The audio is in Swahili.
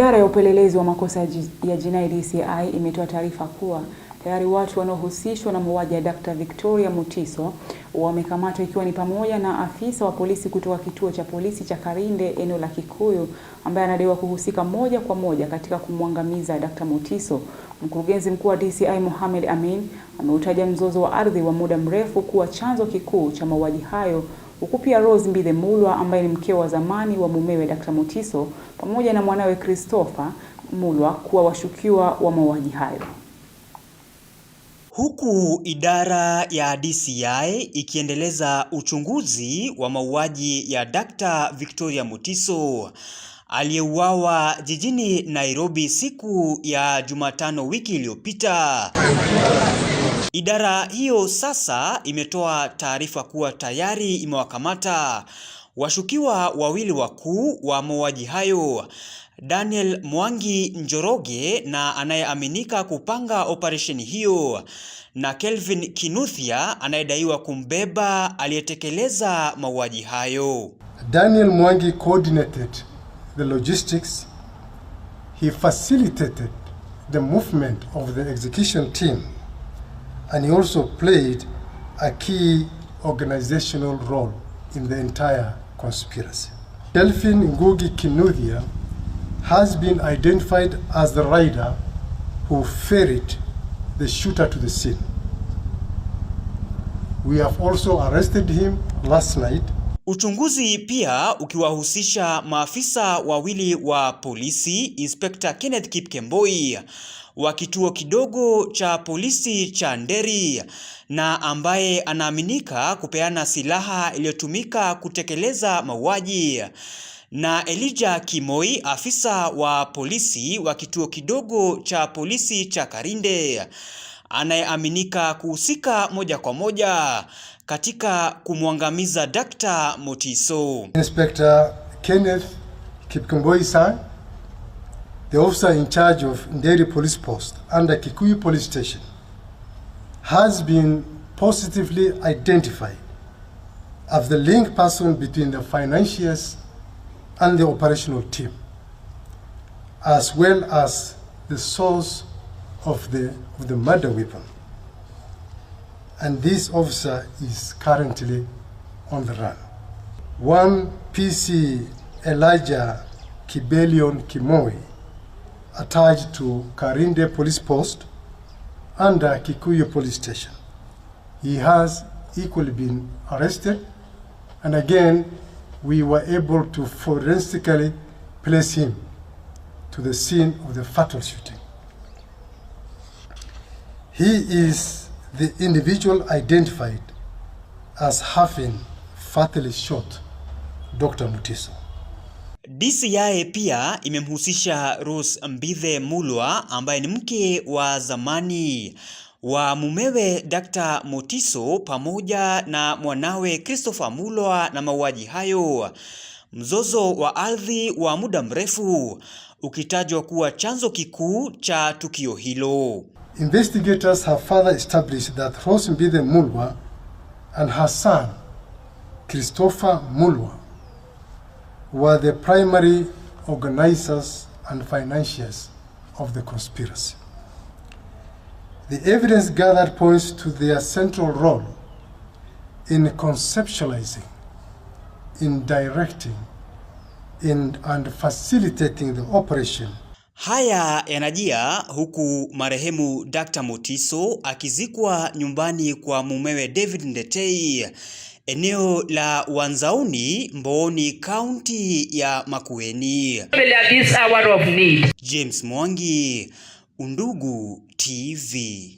Idara ya upelelezi wa makosa ya jinai DCI imetoa taarifa kuwa tayari watu wanaohusishwa na mauaji ya Dr. Victoria Mutiso wamekamatwa, ikiwa ni pamoja na afisa wa polisi kutoka kituo cha polisi cha Karinde eneo la Kikuyu ambaye anadaiwa kuhusika moja kwa moja katika kumwangamiza Dr. Mutiso. Mkurugenzi mkuu wa DCI Mohamed Amin ameutaja mzozo wa ardhi wa muda mrefu kuwa chanzo kikuu cha mauaji hayo, huku pia Rose Mbithe Mulwa ambaye ni mke wa zamani wa mumewe Dr. Mutiso pamoja na mwanawe Christopher Mulwa kuwa washukiwa wa mauaji hayo. Huku idara ya DCI ikiendeleza uchunguzi wa mauaji ya Dr. Victoria Mutiso aliyeuawa jijini Nairobi siku ya Jumatano wiki iliyopita. Idara hiyo sasa imetoa taarifa kuwa tayari imewakamata washukiwa wawili wakuu wa mauaji hayo, Daniel Mwangi Njoroge na anayeaminika kupanga operesheni hiyo, na Kelvin Kinuthia anayedaiwa kumbeba aliyetekeleza mauaji hayo. Daniel Mwangi coordinated the logistics. He facilitated the movement of the execution team, and he also played a key organizational role in the entire conspiracy. Kelvin Ngugi Kinuthia has been identified as the rider who ferried the shooter to the scene. We have also arrested him last night. Uchunguzi pia ukiwahusisha maafisa wawili wa polisi, Inspector Kenneth Kipkemboi wa kituo kidogo cha polisi cha Nderi na ambaye anaaminika kupeana silaha iliyotumika kutekeleza mauaji, na Elijah Kimoi, afisa wa polisi wa kituo kidogo cha polisi cha Karinde anayeaminika kuhusika moja kwa moja katika kumwangamiza Dr. Mutiso. Inspector Kenneth Kipkemboi Sang, the officer in charge of Nderi Police Post under Kikuyu Police Station, has been positively identified as the link person between the financiers and the operational team, as well as the source of the murder weapon. And this officer is currently on the run. One PC Elijah Kibelion Kimoi, attached to Karinde Police Post under Kikuyu Police Station. He has equally been arrested, and again we were able to forensically place him to the scene of the fatal shooting. He is the individual identified as having fatally shot Dr. Mutiso. DCI pia imemhusisha Rose Mbithe Mulwa ambaye ni mke wa zamani wa mumewe Dr. Mutiso pamoja na mwanawe Christopher Mulwa na mauaji hayo, mzozo wa ardhi wa muda mrefu ukitajwa kuwa chanzo kikuu cha tukio hilo. Investigators have further established that Rose Mbithe Mulwa and her son Christopher Mulwa were the primary organizers and financiers of the conspiracy. The evidence gathered points to their central role in conceptualizing, in directing, and facilitating the operation. Haya yanajia huku marehemu Dr. Mutiso akizikwa nyumbani kwa mumewe David Ndetei, eneo la Wanzauni, Mbooni, kaunti ya Makueni. James Mwangi, Undugu TV.